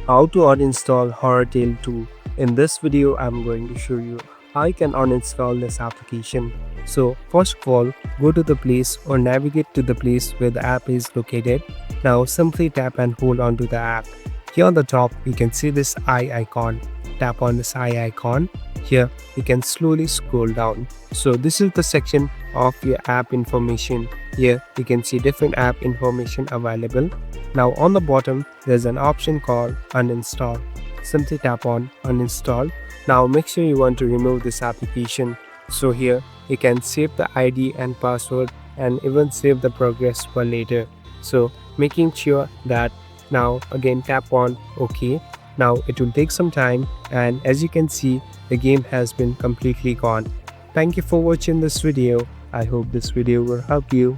How to uninstall Horror Tale 2. In this video, I'm going to show you how you can uninstall this application. So first of all, go to the place or navigate to the place where the app is located. Now simply tap and hold onto the app. Here on the top, you can see this eye icon. Tap on this eye icon. Here, you can slowly scroll down. So this is the section of your app information. Here, you can see different app information available. Now on the bottom, there's an option called Uninstall. Simply tap on Uninstall. Now make sure you want to remove this application. So here, you can save the ID and password and even save the progress for later. So making sure that now again tap on OK. Now it will take some time, and as you can see, the game has been completely gone. Thank you for watching this video. I hope this video will help you.